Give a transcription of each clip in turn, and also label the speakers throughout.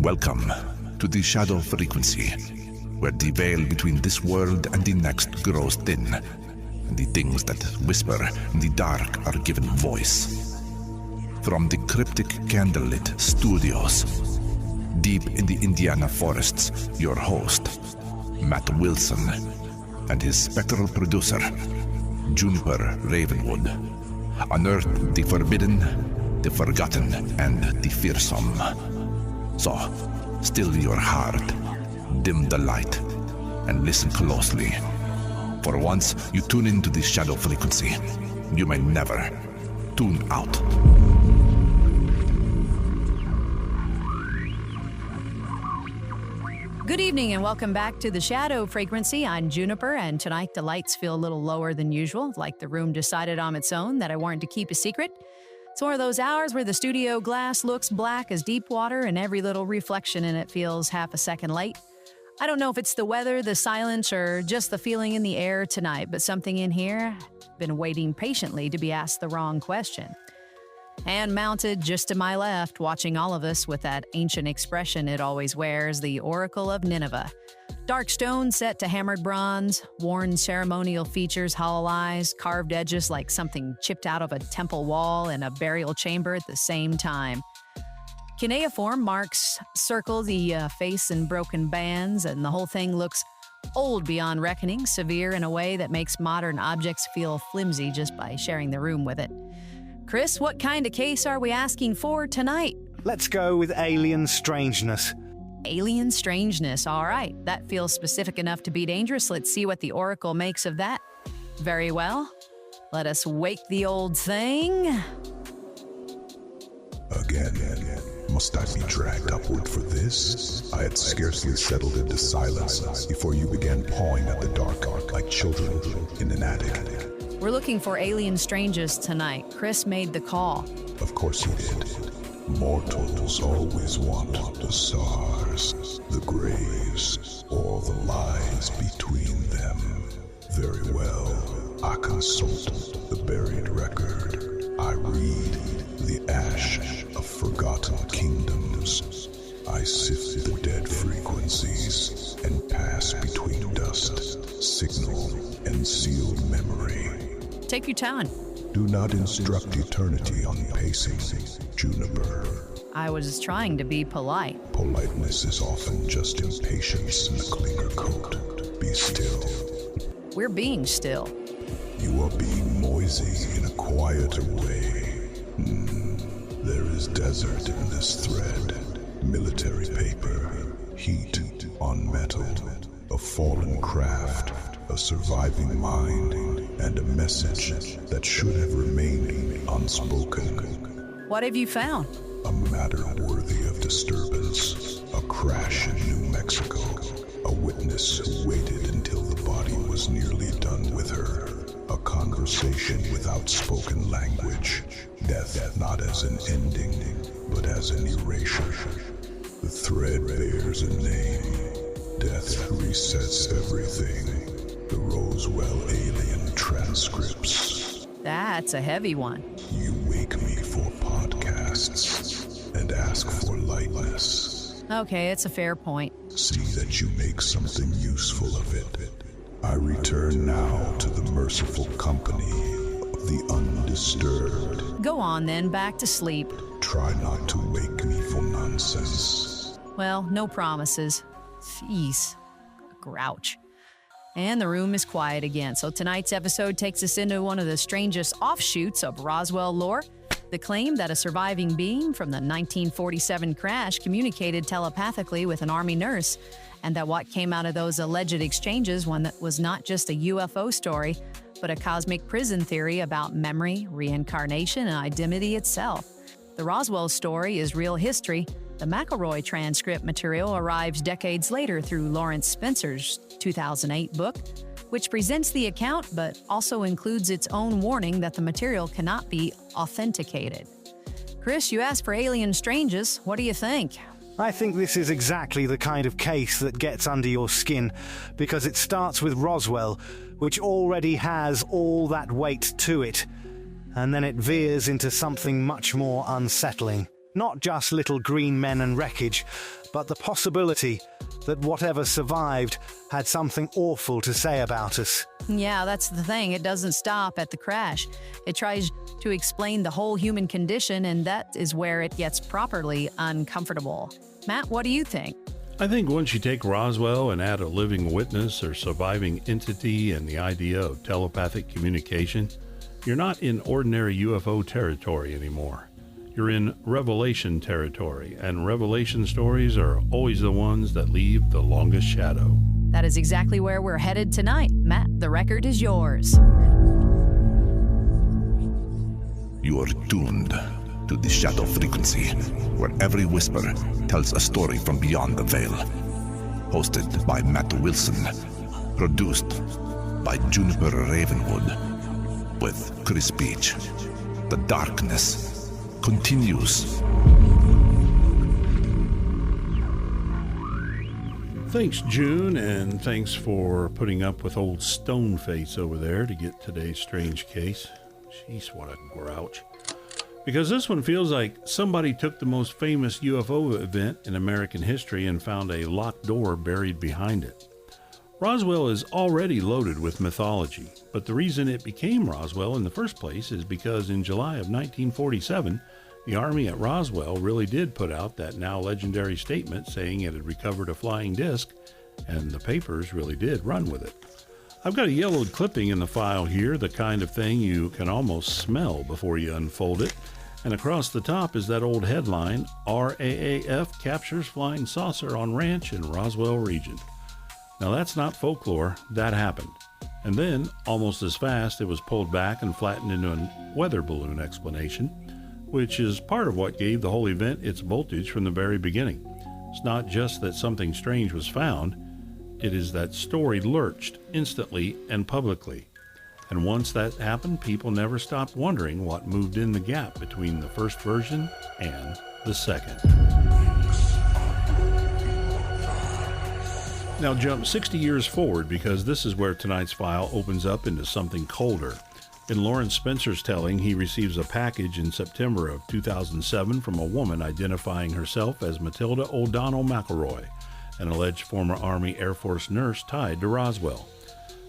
Speaker 1: Welcome to the shadow frequency, where the veil between this world and the next grows thin, and the things that whisper in the dark are given voice. From the cryptic candlelit studios, deep in the Indiana forests, your host, Matt Wilson, and his spectral producer, Juniper Ravenwood, unearth the forbidden, the forgotten, and the fearsome. So, still your heart, dim the light, and listen closely. For once you tune into the shadow frequency, you may never tune out.
Speaker 2: Good evening and welcome back to the Shadow Frequency. I'm Juniper, and tonight the lights feel a little lower than usual, like the room decided on its own that I wanted to keep a secret. It's one of those hours where the studio glass looks black as deep water and every little reflection in it feels half a second late. I don't know if it's the weather, the silence, or just the feeling in the air tonight, but something in here been waiting patiently to be asked the wrong question. And mounted just to my left, watching all of us with that ancient expression it always wears, the Oracle of Nineveh. Dark stone set to hammered bronze, worn ceremonial features, hollow eyes, carved edges like something chipped out of a temple wall and a burial chamber at the same time. Cuneiform marks circle the face in broken bands, and the whole thing looks old beyond reckoning, severe in a way that makes modern objects feel flimsy just by sharing the room with it. Chris, what kind of case are we asking for tonight?
Speaker 3: Let's go with alien strangeness.
Speaker 2: Alien strangeness, all right. That feels specific enough to be dangerous. Let's see what the Oracle makes of that. Very well. Let us wake the old thing.
Speaker 4: Again, must I be dragged upward for this? I had scarcely settled into silence before you began pawing at the dark like children in an attic.
Speaker 2: We're looking for alien strangest tonight. Chris made the call.
Speaker 4: Of course he did. Mortals always want the stars, the graves, all the lies between them. Very well, I consult the buried record. I read the ash of forgotten kingdoms. I sift the dead frequencies and pass between dust, signal, and sealed memory.
Speaker 2: Take your time.
Speaker 4: Do not instruct eternity on pacing, Juniper.
Speaker 2: I was trying to be polite.
Speaker 4: Politeness is often just impatience in a cleaner coat. Be still.
Speaker 2: We're being still.
Speaker 4: You are being noisy in a quieter way. There is desert in this thread. Military paper. Heat on metal. A fallen craft. A surviving mind. And a message that should have remained unspoken.
Speaker 2: What have you found?
Speaker 4: A matter worthy of disturbance. A crash in New Mexico. A witness who waited until the body was nearly done with her. A conversation without spoken language. Death not as an ending, but as an erasure. The thread bears a name. Death resets everything. The Roswell Alien Transcripts.
Speaker 2: That's a heavy one.
Speaker 4: You wake me for podcasts and ask for lightness.
Speaker 2: Okay, it's a fair point.
Speaker 4: See that you make something useful of it. I return now to the merciful company of the undisturbed.
Speaker 2: Go on then, back to sleep.
Speaker 4: Try not to wake me for nonsense.
Speaker 2: Well, no promises. Jeez, grouch. And the room is quiet again. So tonight's episode takes us into one of the strangest offshoots of Roswell lore, the claim that a surviving being from the 1947 crash communicated telepathically with an Army nurse, and that what came out of those alleged exchanges was not just a UFO story, but a cosmic prison theory about memory, reincarnation, and identity itself. The Roswell story is real history. The MacElroy transcript material arrives decades later through Lawrence Spencer's 2008 book, which presents the account but also includes its own warning that the material cannot be authenticated. Chris, you asked for alien strangers. What do you think?
Speaker 3: I think this is exactly the kind of case that gets under your skin, because it starts with Roswell, which already has all that weight to it, and then it veers into something much more unsettling. Not just little green men and wreckage, but the possibility that whatever survived had something awful to say about us.
Speaker 2: Yeah, that's the thing. It doesn't stop at the crash. It tries to explain the whole human condition, and that is where it gets properly uncomfortable. Matt, what do you think?
Speaker 5: I think once you take Roswell and add a living witness or surviving entity and the idea of telepathic communication, you're not in ordinary UFO territory anymore. You're in revelation territory, and revelation stories are always the ones that leave the longest shadow.
Speaker 2: That is exactly where we're headed tonight. Matt, the record is yours.
Speaker 1: You are tuned to the shadow frequency, where every whisper tells a story from beyond the veil. Hosted by Matt Wilson. Produced by Juniper Ravenwood. With Chris Beach. The darkness continues.
Speaker 5: Thanks, June, and thanks for putting up with old Stoneface over there to get today's strange case. Jeez, what a grouch. Because this one feels like somebody took the most famous UFO event in American history and found a locked door buried behind it. Roswell is already loaded with mythology, but the reason it became Roswell in the first place is because in July of 1947, the Army at Roswell really did put out that now legendary statement saying it had recovered a flying disc, and the papers really did run with it. I've got a yellowed clipping in the file here, the kind of thing you can almost smell before you unfold it, and across the top is that old headline, RAAF captures flying saucer on ranch in Roswell region. Now that's not folklore, that happened. And then, almost as fast, it was pulled back and flattened into a weather balloon explanation, which is part of what gave the whole event its voltage from the very beginning. It's not just that something strange was found, it is that story lurched instantly and publicly. And once that happened, people never stopped wondering what moved in the gap between the first version and the second. Now jump 60 years forward, because this is where tonight's file opens up into something colder. In Lawrence Spencer's telling, he receives a package in September of 2007 from a woman identifying herself as Matilda MacElroy, an alleged former Army Air Force nurse tied to Roswell.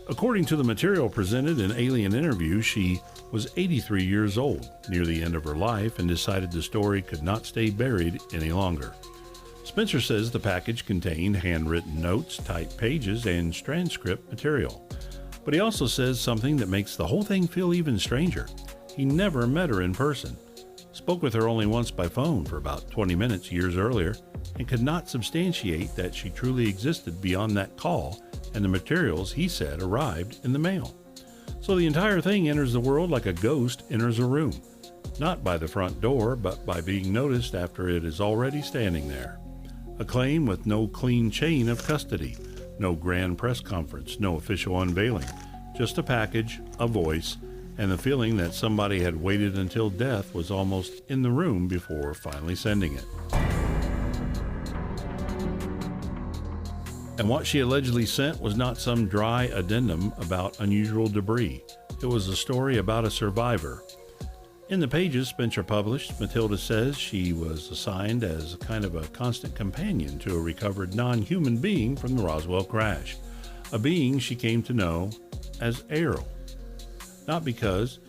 Speaker 5: According to the material presented in Alien Interview, she was 83 years old, near the end of her life, and decided the story could not stay buried any longer. Spencer says the package contained handwritten notes, typed pages, and transcript material. But he also says something that makes the whole thing feel even stranger. He never met her in person, spoke with her only once by phone for about 20 minutes years earlier, and could not substantiate that she truly existed beyond that call, and the materials, he said, arrived in the mail. So the entire thing enters the world like a ghost enters a room, not by the front door, but by being noticed after it is already standing there. A claim with no clean chain of custody, no grand press conference, no official unveiling, just a package, a voice, and the feeling that somebody had waited until death was almost in the room before finally sending it. And what she allegedly sent was not some dry addendum about unusual debris. It was a story about a survivor. In the pages Spencer published, Matilda says she was assigned as a kind of a constant companion to a recovered non-human being from the Roswell crash, a being she came to know as Errol. Not because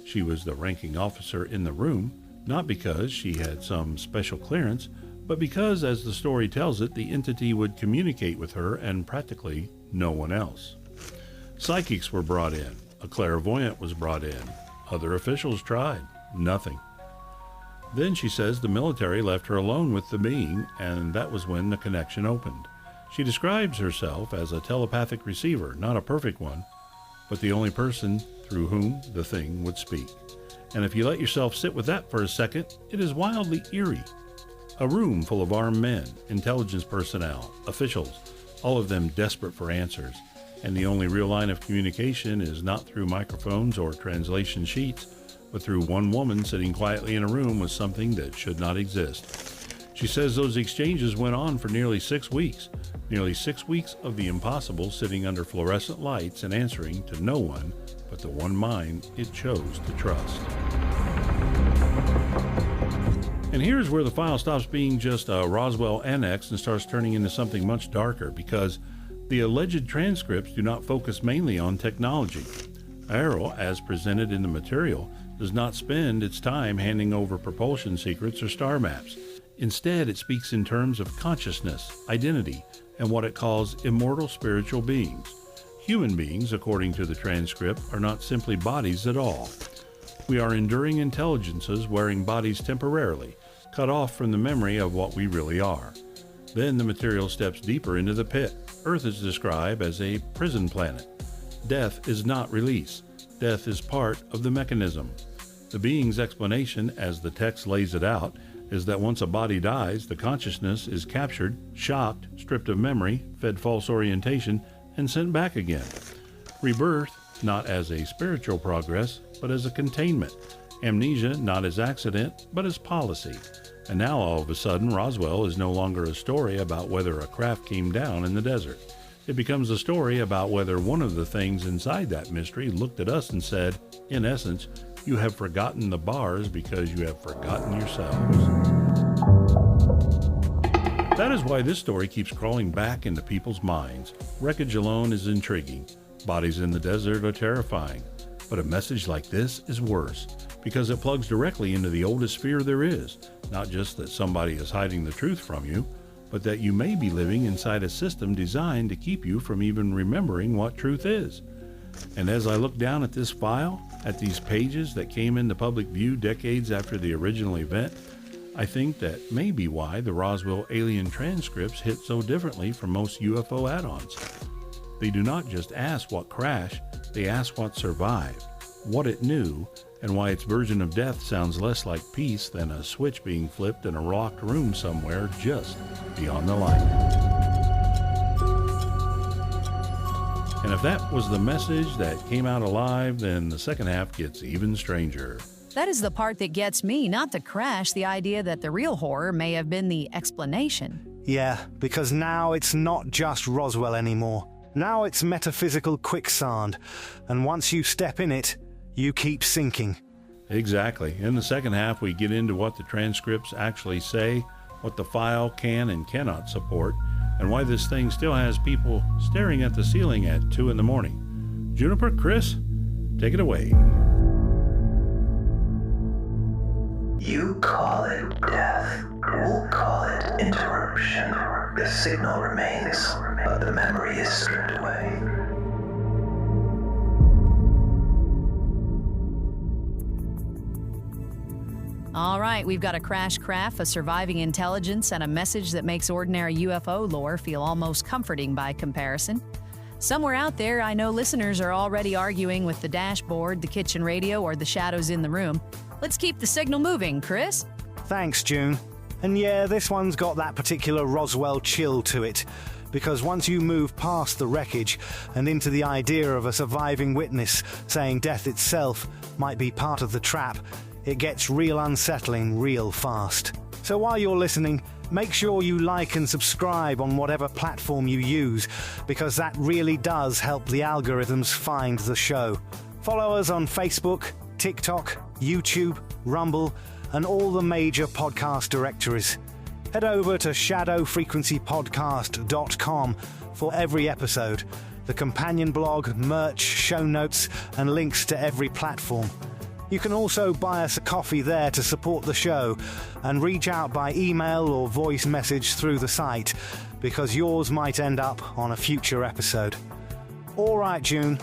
Speaker 5: she was the ranking officer in the room, not because she had some special clearance, but because, as the story tells it, the entity would communicate with her and practically no one else. Psychics were brought in, a clairvoyant was brought in, other officials tried, nothing. Then she says the military left her alone with the being, and that was when the connection opened. She describes herself as a telepathic receiver, not a perfect one, but the only person through whom the thing would speak. And if you let yourself sit with that for a second, it is wildly eerie. A room full of armed men, intelligence personnel, officials, all of them desperate for answers, and the only real line of communication is not through microphones or translation sheets, but through one woman sitting quietly in a room with something that should not exist. She says those exchanges went on for nearly 6 weeks, nearly 6 weeks of the impossible, sitting under fluorescent lights and answering to no one but the one mind it chose to trust. And here's where the file stops being just a Roswell annex and starts turning into something much darker, because the alleged transcripts do not focus mainly on technology. Arrow, as presented in the material, does not spend its time handing over propulsion secrets or star maps. Instead, it speaks in terms of consciousness, identity, and what it calls immortal spiritual beings. Human beings, according to the transcript, are not simply bodies at all. We are enduring intelligences wearing bodies temporarily, cut off from the memory of what we really are. Then the material steps deeper into the pit. Earth is described as a prison planet. Death is not release. Death is part of the mechanism. The being's explanation, as the text lays it out, is that once a body dies, the consciousness is captured, shocked, stripped of memory, fed false orientation, and sent back again. Rebirth, not as a spiritual progress, but as a containment. Amnesia, not as accident, but as policy. And now all of a sudden, Roswell is no longer a story about whether a craft came down in the desert. It becomes a story about whether one of the things inside that mystery looked at us and said, in essence, you have forgotten the bars because you have forgotten yourselves. That is why this story keeps crawling back into people's minds. Wreckage alone is intriguing. Bodies in the desert are terrifying. But a message like this is worse, because it plugs directly into the oldest fear there is. Not just that somebody is hiding the truth from you, but that you may be living inside a system designed to keep you from even remembering what truth is. And as I look down at this file, at these pages that came into public view decades after the original event, I think that may be why the Roswell Alien Transcripts hit so differently from most UFO add-ons. They do not just ask what crashed, they ask what survived, what it knew, and why its version of death sounds less like peace than a switch being flipped in a locked room somewhere just beyond the light. And if that was the message that came out alive, then the second half gets even stranger.
Speaker 2: That is the part that gets me, not the crash, the idea that the real horror may have been the explanation.
Speaker 3: Yeah, because now it's not just Roswell anymore. Now it's metaphysical quicksand, and once you step in it, you keep sinking.
Speaker 5: Exactly. In the second half, we get into what the transcripts actually say, what the file can and cannot support, and why this thing still has people staring at the ceiling at 2 a.m. Juniper, Chris, take it away.
Speaker 6: You call it death. We'll call it interruption. The signal remains, but the memory is stripped away.
Speaker 2: All right, we've got a crash craft, a surviving intelligence, and a message that makes ordinary UFO lore feel almost comforting by comparison. Somewhere out there, I know listeners are already arguing with the dashboard, the kitchen radio, or the shadows in the room. Let's keep the signal moving, Chris.
Speaker 3: Thanks, June. And yeah, this one's got that particular Roswell chill to it, because once you move past the wreckage and into the idea of a surviving witness saying death itself might be part of the trap, it gets real unsettling real fast. So while you're listening, make sure you like and subscribe on whatever platform you use, because that really does help the algorithms find the show. Follow us on Facebook, TikTok, YouTube, Rumble, and all the major podcast directories. Head over to shadowfrequencypodcast.com for every episode, the companion blog, merch, show notes, and links to every platform. You can also buy us a coffee there to support the show, and reach out by email or voice message through the site, because yours might end up on a future episode. All right, June,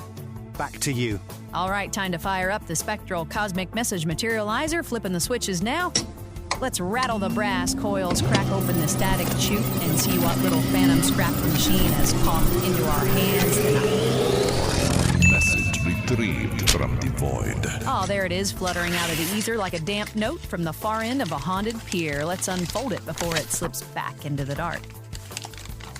Speaker 3: back to you.
Speaker 2: All right, time to fire up the spectral cosmic message materializer, flipping the switches now. Let's rattle the brass coils, crack open the static chute, and see what little phantom scrap machine has popped into our hands tonight.
Speaker 1: Message retrieved from the void.
Speaker 2: Oh, there it is, fluttering out of the ether like a damp note from the far end of a haunted pier. Let's unfold it before it slips back into the dark.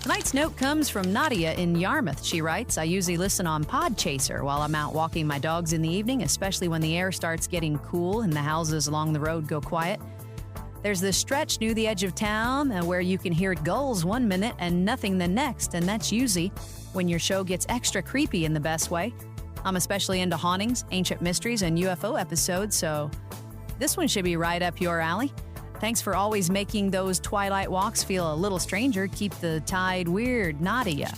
Speaker 2: Tonight's note comes from Nadia in Yarmouth. She writes, I usually listen on Podchaser while I'm out walking my dogs in the evening, especially when the air starts getting cool and the houses along the road go quiet. There's this stretch near the edge of town where you can hear gulls one minute and nothing the next, and that's usually when your show gets extra creepy in the best way. I'm especially into hauntings, ancient mysteries, and UFO episodes, so this one should be right up your alley. Thanks for always making those twilight walks feel a little stranger. Keep the tide weird, Nadia.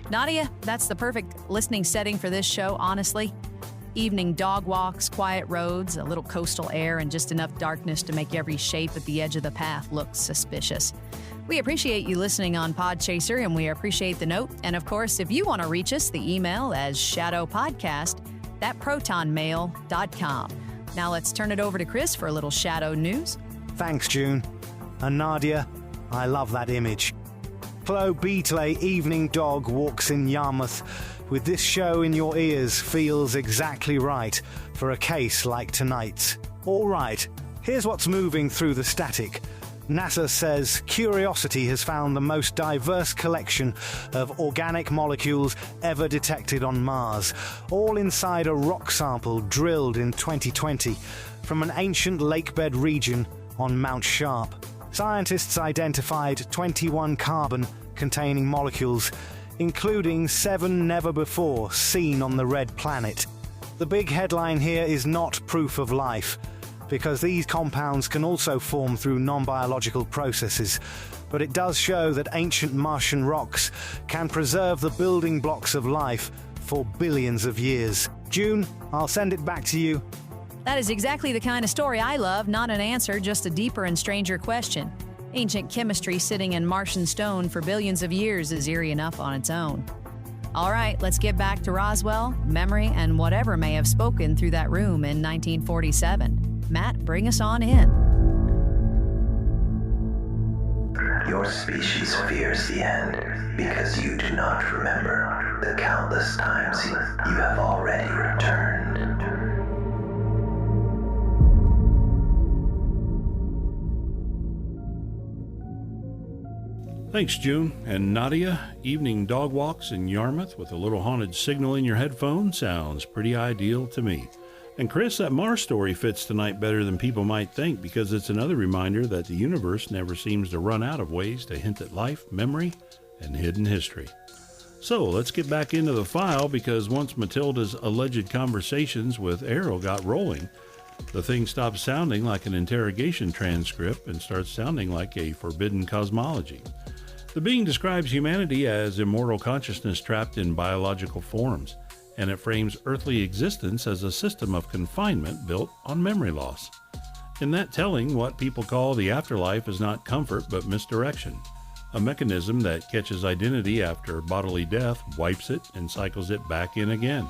Speaker 2: Nadia, that's the perfect listening setting for this show, honestly. Evening dog walks, quiet roads, a little coastal air, and just enough darkness to make every shape at the edge of the path look suspicious. We appreciate you listening on Podchaser, and we appreciate the note. And of course, if you want to reach us, the email as shadowpodcast@protonmail.com. Now let's turn it over to Chris for a little shadow news.
Speaker 3: Thanks, June. And Nadia, I love that image. Flo Beatley, evening dog, walks in Yarmouth. With this show in your ears feels exactly right for a case like tonight's. All right, here's what's moving through the static. NASA says Curiosity has found the most diverse collection of organic molecules ever detected on Mars, all inside a rock sample drilled in 2020 from an ancient lakebed region on Mount Sharp. Scientists identified 21 carbon-containing molecules, including 7 never before seen on the red planet. The big headline here is not proof of life, because these compounds can also form through non-biological processes, but it does show that ancient Martian rocks can preserve the building blocks of life for billions of years. June, I'll send it back to you.
Speaker 2: That is exactly the kind of story I love, not an answer, just a deeper and stranger question. Ancient chemistry sitting in Martian stone for billions of years is eerie enough on its own. All right, let's get back to Roswell, memory, and whatever may have spoken through that room in 1947. Matt, bring us on in.
Speaker 6: Your species fears the end because you do not remember the countless times you have already returned.
Speaker 5: Thanks, June. And Nadia, evening dog walks in Yarmouth with a little haunted signal in your headphone sounds pretty ideal to me. And Chris, that Mars story fits tonight better than people might think because it's another reminder that the universe never seems to run out of ways to hint at life, memory, and hidden history. So let's get back into the file because once Matilda's alleged conversations with Errol got rolling, the thing stops sounding like an interrogation transcript and starts sounding like a forbidden cosmology. The being describes humanity as immortal consciousness trapped in biological forms, and it frames earthly existence as a system of confinement built on memory loss. In that telling, what people call the afterlife is not comfort but misdirection, a mechanism that catches identity after bodily death, wipes it, and cycles it back in again.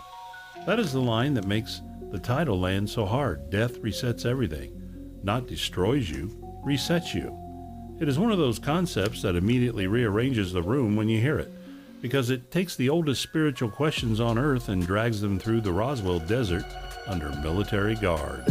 Speaker 5: That is the line that makes the title land so hard. Death resets everything, not destroys you, resets you. It is one of those concepts that immediately rearranges the room when you hear it, because it takes the oldest spiritual questions on Earth and drags them through the Roswell desert under military guard.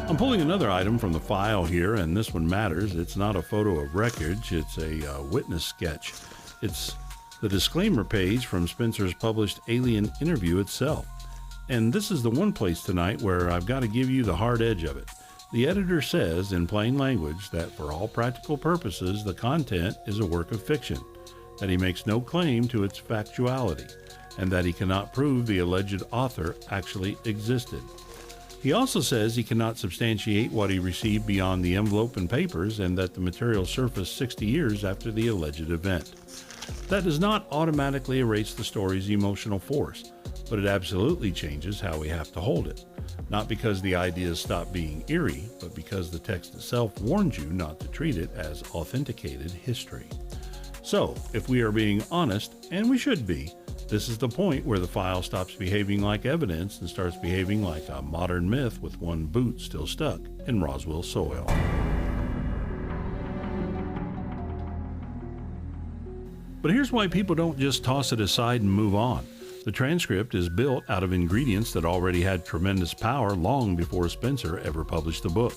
Speaker 5: I'm pulling another item from the file here, and this one matters. It's not a photo of wreckage, it's a witness sketch. It's the disclaimer page from Spencer's published Alien interview itself. And this is the one place tonight where I've got to give you the hard edge of it. The editor says in plain language that for all practical purposes, the content is a work of fiction, that he makes no claim to its factuality, and that he cannot prove the alleged author actually existed. He also says he cannot substantiate what he received beyond the envelope and papers, and that the material surfaced 60 years after the alleged event. That does not automatically erase the story's emotional force, but it absolutely changes how we have to hold it. Not because the ideas stop being eerie, but because the text itself warns you not to treat it as authenticated history. So, if we are being honest, and we should be, this is the point where the file stops behaving like evidence and starts behaving like a modern myth with one boot still stuck in Roswell soil. But here's why people don't just toss it aside and move on. The transcript is built out of ingredients that already had tremendous power long before Spencer ever published the book.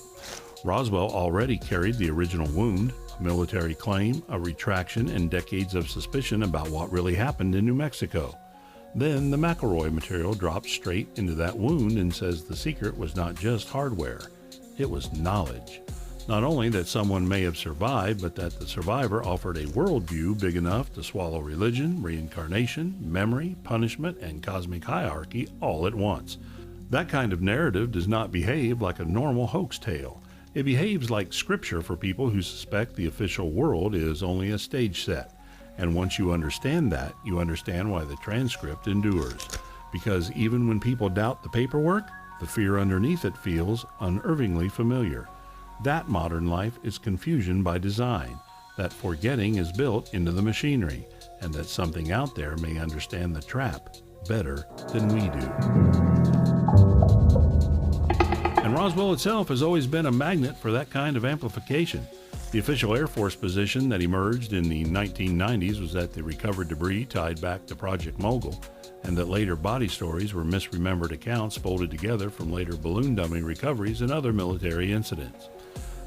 Speaker 5: Roswell already carried the original wound, a military claim, a retraction, and decades of suspicion about what really happened in New Mexico. Then the MacElroy material drops straight into that wound and says the secret was not just hardware, it was knowledge. Not only that someone may have survived, but that the survivor offered a worldview big enough to swallow religion, reincarnation, memory, punishment, and cosmic hierarchy all at once. That kind of narrative does not behave like a normal hoax tale. It behaves like scripture for people who suspect the official world is only a stage set. And once you understand that, you understand why the transcript endures. Because even when people doubt the paperwork, the fear underneath it feels unnervingly familiar. That modern life is confusion by design, that forgetting is built into the machinery, and that something out there may understand the trap better than we do. And Roswell itself has always been a magnet for that kind of amplification. The official Air Force position that emerged in the 1990s was that the recovered debris tied back to Project Mogul, and that later body stories were misremembered accounts folded together from later balloon dummy recoveries and other military incidents.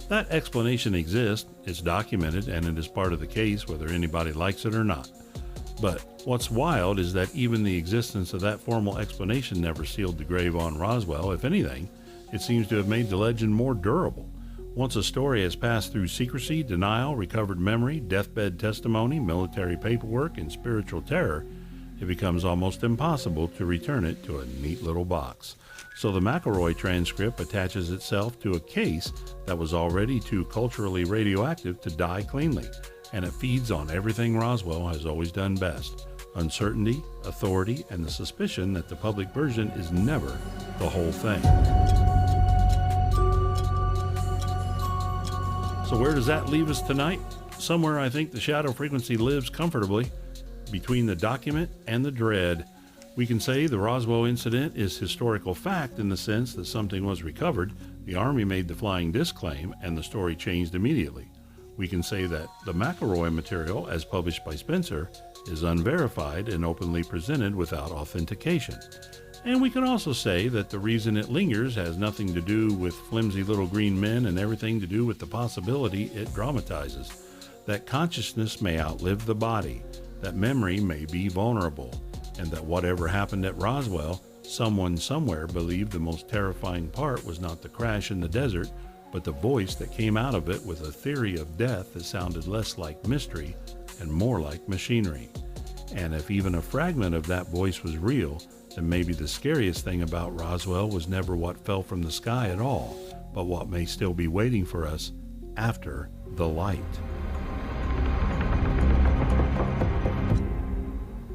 Speaker 5: That explanation exists, it's documented, and it is part of the case whether anybody likes it or not. But what's wild is that even the existence of that formal explanation never sealed the grave on Roswell. If anything, it seems to have made the legend more durable. Once a story has passed through secrecy, denial, recovered memory, deathbed testimony, military paperwork, and spiritual terror, it becomes almost impossible to return it to a neat little box. So the MacElroy transcript attaches itself to a case that was already too culturally radioactive to die cleanly, and it feeds on everything Roswell has always done best: uncertainty, authority, and the suspicion that the public version is never the whole thing. So where does that leave us tonight? Somewhere I think the shadow frequency lives comfortably between the document and the dread. We can say the Roswell incident is historical fact in the sense that something was recovered, the Army made the flying disc claim, and the story changed immediately. We can say that the MacElroy material, as published by Spencer, is unverified and openly presented without authentication. And we can also say that the reason it lingers has nothing to do with flimsy little green men and everything to do with the possibility it dramatizes. That consciousness may outlive the body, that memory may be vulnerable, and that whatever happened at Roswell, someone somewhere believed the most terrifying part was not the crash in the desert, but the voice that came out of it with a theory of death that sounded less like mystery and more like machinery. And if even a fragment of that voice was real, then maybe the scariest thing about Roswell was never what fell from the sky at all, but what may still be waiting for us after the light.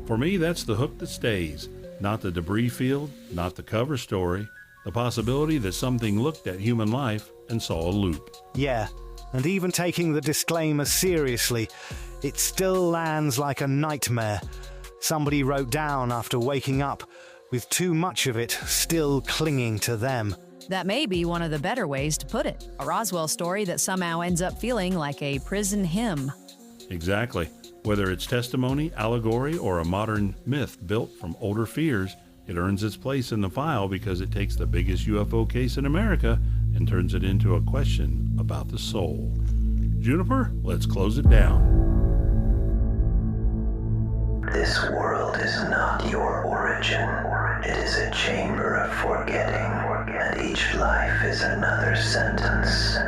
Speaker 5: For me, that's the hook that stays. Not the debris field, not the cover story, the possibility that something looked at human life and saw a loop.
Speaker 3: Yeah, and even taking the disclaimer seriously, it still lands like a nightmare. Somebody wrote down after waking up, with too much of it still clinging to them.
Speaker 2: That may be one of the better ways to put it. A Roswell story that somehow ends up feeling like a prison hymn.
Speaker 5: Exactly. Whether it's testimony, allegory, or a modern myth built from older fears, it earns its place in the file because it takes the biggest UFO case in America and turns it into a question about the soul. Juniper, let's close it down.
Speaker 6: This world is not your origin. It is a chamber of forgetting, and each life is another sentence.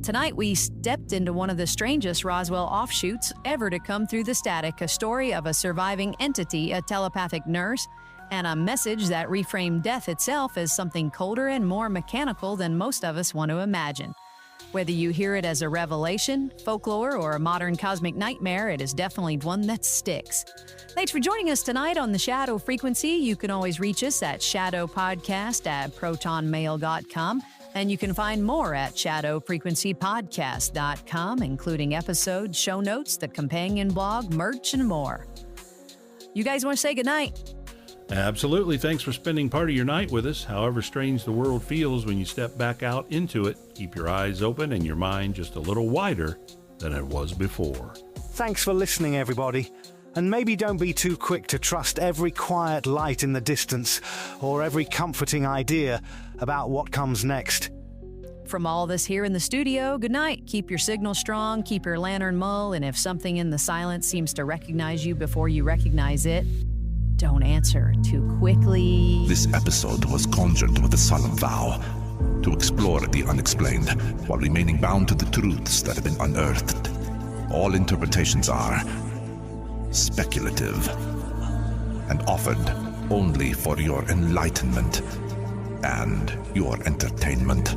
Speaker 2: Tonight, we stepped into one of the strangest Roswell offshoots ever to come through the static, a story of a surviving entity, a telepathic nurse, and a message that reframed death itself as something colder and more mechanical than most of us want to imagine. Whether you hear it as a revelation, folklore, or a modern cosmic nightmare, it is definitely one that sticks. Thanks for joining us tonight on The Shadow Frequency. You can always reach us at shadowpodcast@protonmail.com. And you can find more at shadowfrequencypodcast.com, including episodes, show notes, the companion blog, merch, and more. You guys want to say goodnight?
Speaker 5: Absolutely. Thanks for spending part of your night with us. However strange the world feels when you step back out into it, keep your eyes open and your mind just a little wider than it was before.
Speaker 3: Thanks for listening, everybody. And maybe don't be too quick to trust every quiet light in the distance or every comforting idea about what comes next.
Speaker 2: From all of us here in the studio, good night. Keep your signal strong, keep your lantern mull, and if something in the silence seems to recognize you before you recognize it, don't answer too quickly.
Speaker 1: This episode was conjured with a solemn vow to explore the unexplained while remaining bound to the truths that have been unearthed. All interpretations are speculative, and offered only for your enlightenment and your entertainment.